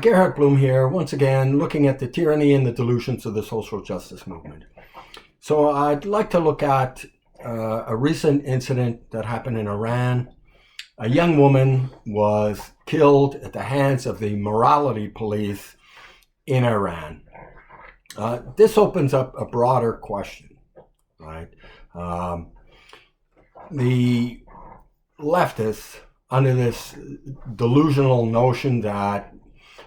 Gerhard Bloom here, once again, looking at the tyranny and the delusions of the social justice movement. So I'd like to look at a recent incident that happened in Iran. A young woman was killed at the hands of the morality police in Iran. This opens up a broader question, right? The leftists, under this delusional notion that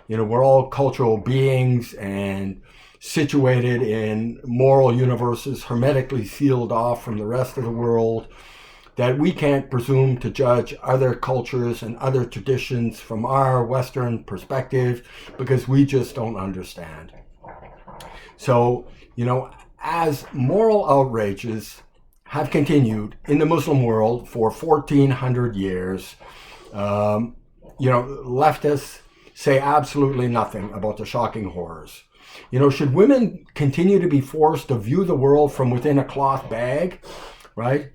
we're all cultural beings and situated in moral universes hermetically sealed off from the rest of the world, that we can't presume to judge other cultures and other traditions from our Western perspective because we just don't understand. So, as moral outrages have continued in the Muslim world for 1,400 years, leftists say absolutely nothing about the shocking horrors. Should women continue to be forced to view the world from within a cloth bag, right?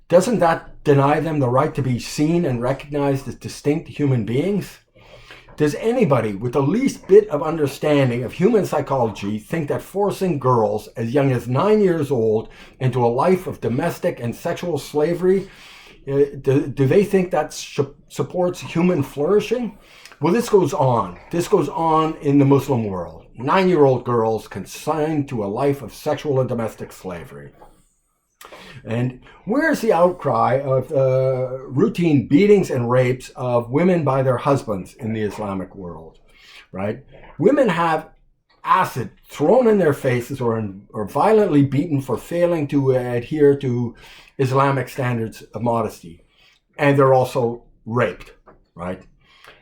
Doesn't that deny them the right to be seen and recognized as distinct human beings? Does anybody with the least bit of understanding of human psychology think that forcing girls as young as 9 years old into a life of domestic and sexual slavery, do they think that supports human flourishing? Well, this goes on. This goes on in the Muslim world. 9-year-old girls consigned to a life of sexual and domestic slavery. And where's the outcry of routine beatings and rapes of women by their husbands in the Islamic world, right? Women have acid thrown in their faces or violently beaten for failing to adhere to Islamic standards of modesty. And they're also raped, right?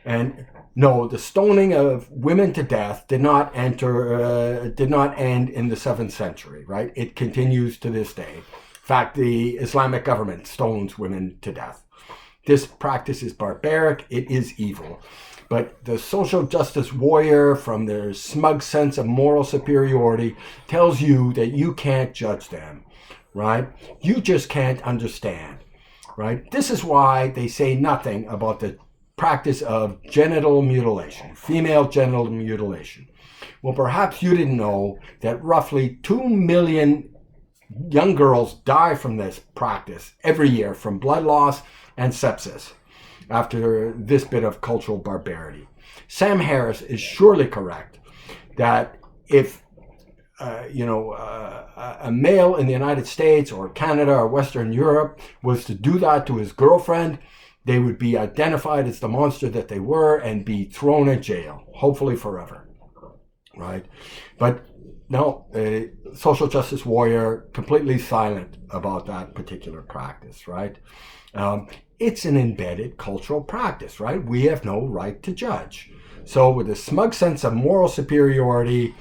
And no, the stoning of women to death did not end in the 7th century, right? It continues to this day. In fact, the Islamic government stones women to death. This practice is barbaric, it is evil. But the social justice warrior, from their smug sense of moral superiority, tells you that you can't judge them, right? You just can't understand, right? This is why they say nothing about the practice of genital mutilation, female genital mutilation. Well, perhaps you didn't know that roughly 2 million young girls die from this practice every year from blood loss and sepsis after this bit of cultural barbarity. Sam Harris is surely correct that if a male in the United States or Canada or Western Europe was to do that to his girlfriend, they would be identified as the monster that they were and be thrown in jail, hopefully forever, right? But no, a social justice warrior completely silent about that particular practice, right? It's an embedded cultural practice, right? We have no right to judge. So with a smug sense of moral superiority,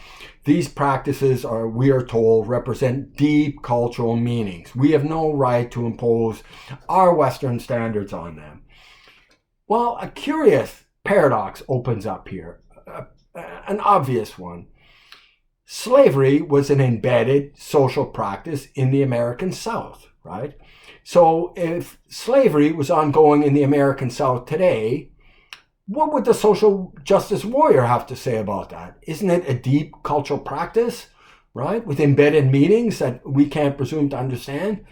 these practices we are told, represent deep cultural meanings. We have no right to impose our Western standards on them. Well, a curious paradox opens up here, an obvious one. Slavery was an embedded social practice in the American South, right? So if slavery was ongoing in the American South today, what would the social justice warrior have to say about that? Isn't it a deep cultural practice, right? With embedded meanings that we can't presume to understand?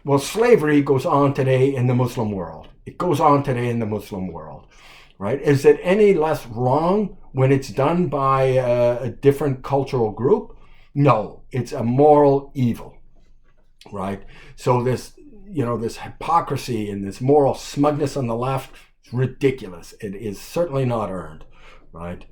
Well, slavery goes on today in the Muslim world. It goes on today in the Muslim world, right? Is it any less wrong when it's done by a different cultural group? No, it's a moral evil, right? So this hypocrisy and this moral smugness on the left is ridiculous. It is certainly not earned, right?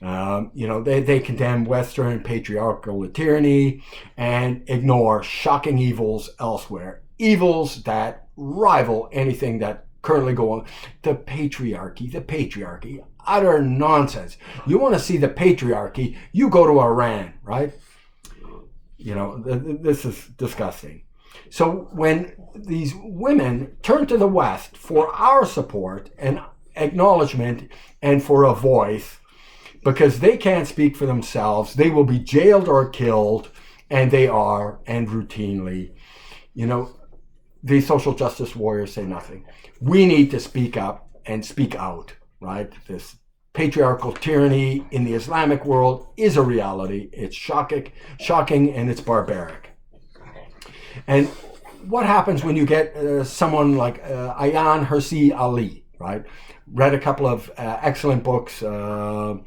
They condemn Western patriarchal tyranny and ignore shocking evils elsewhere. Evils that rival anything that currently go on. The patriarchy, utter nonsense. You want to see the patriarchy, you go to Iran, right? This is disgusting. So when these women turn to the West for our support and acknowledgement and for a voice, because they can't speak for themselves, they will be jailed or killed, and they are, and routinely. The social justice warriors say nothing. We need to speak up and speak out, right? This patriarchal tyranny in the Islamic world is a reality. It's shocking, and it's barbaric. And what happens when you get someone like Ayaan Hirsi Ali, right? Read a couple of excellent books. The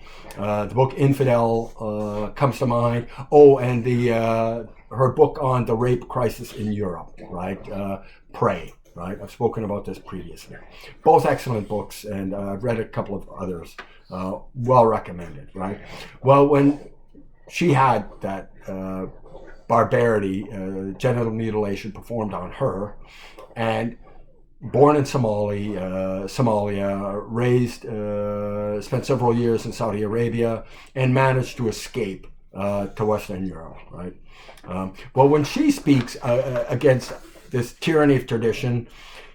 book Infidel comes to mind. Oh, and her book on the rape crisis in Europe, right? Prey, right? I've spoken about this previously. Both excellent books, and I've read a couple of others. Well recommended, right? Well, when she had that barbarity, genital mutilation performed on her, and born in Somalia, raised, spent several years in Saudi Arabia, and managed to escape to Western Europe, right? Well, when she speaks against this tyranny of tradition,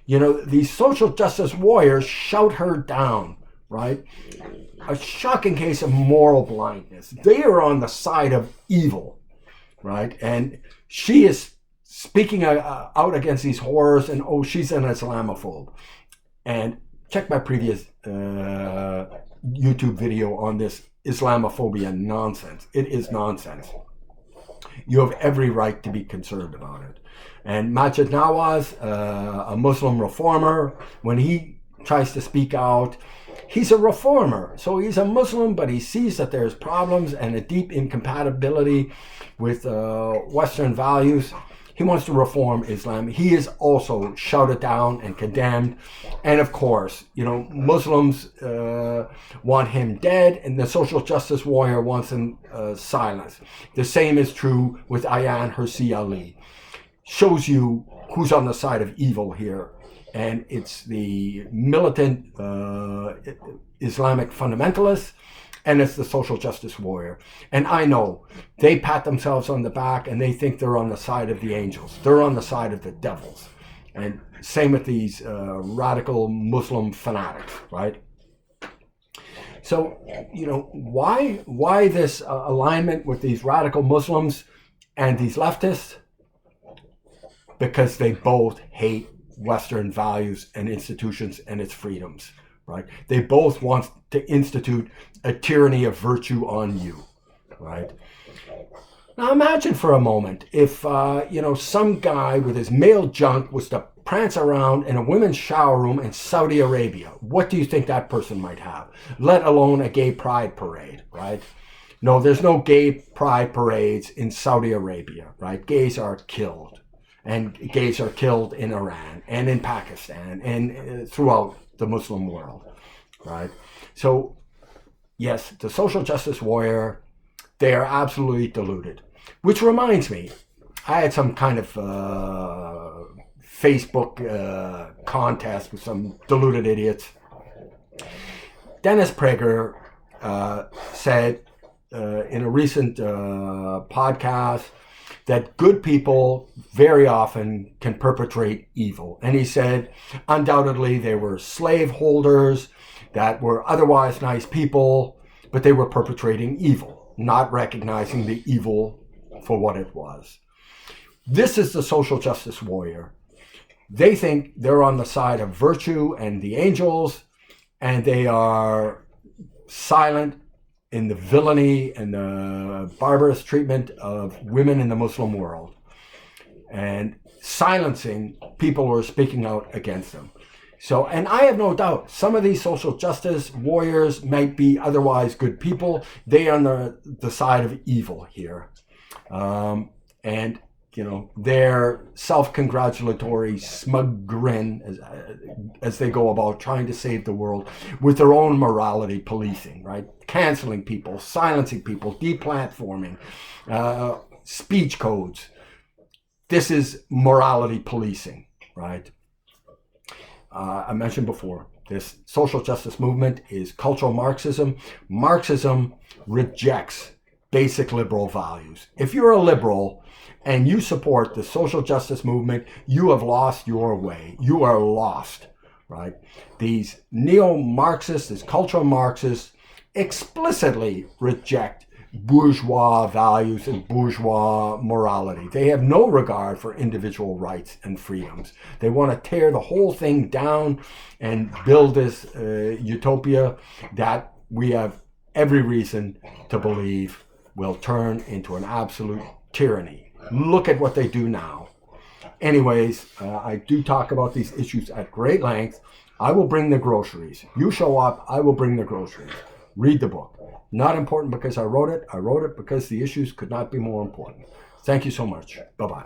these social justice warriors shout her down, right? A shocking case of moral blindness. They are on the side of evil, right? And she is speaking out against these horrors, and she's an Islamophobe. And check my previous YouTube video on this Islamophobia nonsense. It is nonsense. You have every right to be concerned about it. And Majid Nawaz, a Muslim reformer, when he tries to speak out, he's a reformer. So he's a Muslim, but he sees that there's problems and a deep incompatibility with Western values. He wants to reform Islam. He is also shouted down and condemned. And of course, Muslims want him dead, and the social justice warrior wants him silenced. The same is true with Ayaan Hirsi Ali. Shows you who's on the side of evil here. And it's the militant Islamic fundamentalists, and it's the social justice warrior. And I know they pat themselves on the back and they think they're on the side of the angels. They're on the side of the devils. And same with these radical Muslim fanatics, right? So, why this alignment with these radical Muslims and these leftists? Because they both hate Western values and institutions and its freedoms, right? They both want to institute a tyranny of virtue on you, right? Now imagine for a moment if, some guy with his male junk was to prance around in a women's shower room in Saudi Arabia. What do you think that person might have? Let alone a gay pride parade, right? No, there's no gay pride parades in Saudi Arabia, right? Gays are killed. And gays are killed in Iran and in Pakistan and throughout the Muslim world, right? So, yes, the social justice warrior, they are absolutely deluded. Which reminds me, I had some kind of Facebook contest with some deluded idiots. Dennis Prager said in a recent podcast that good people very often can perpetrate evil. And he said, undoubtedly, they were slave holders that were otherwise nice people, but they were perpetrating evil, not recognizing the evil for what it was. This is the social justice warrior. They think they're on the side of virtue and the angels, and they are silent in the villainy and the barbarous treatment of women in the Muslim world, and silencing people who are speaking out against them. So, and I have no doubt, some of these social justice warriors might be otherwise good people. They are on the side of evil here. And, their self-congratulatory smug grin as they go about trying to save the world with their own morality policing, right? Canceling people, silencing people, deplatforming, speech codes. This is morality policing, right? I mentioned before, this social justice movement is cultural Marxism. Marxism rejects basic liberal values. If you're a liberal and you support the social justice movement, you have lost your way. You are lost, right? These neo-Marxists, these cultural Marxists, explicitly reject bourgeois values and bourgeois morality. They have no regard for individual rights and freedoms. They want to tear the whole thing down and build this utopia that we have every reason to believe will turn into an absolute tyranny. Look at what they do now. Anyways, I do talk about these issues at great length. I will bring the groceries. You show up, I will bring the groceries. Read the book. Not important because I wrote it. I wrote it because the issues could not be more important. Thank you so much. Bye-bye.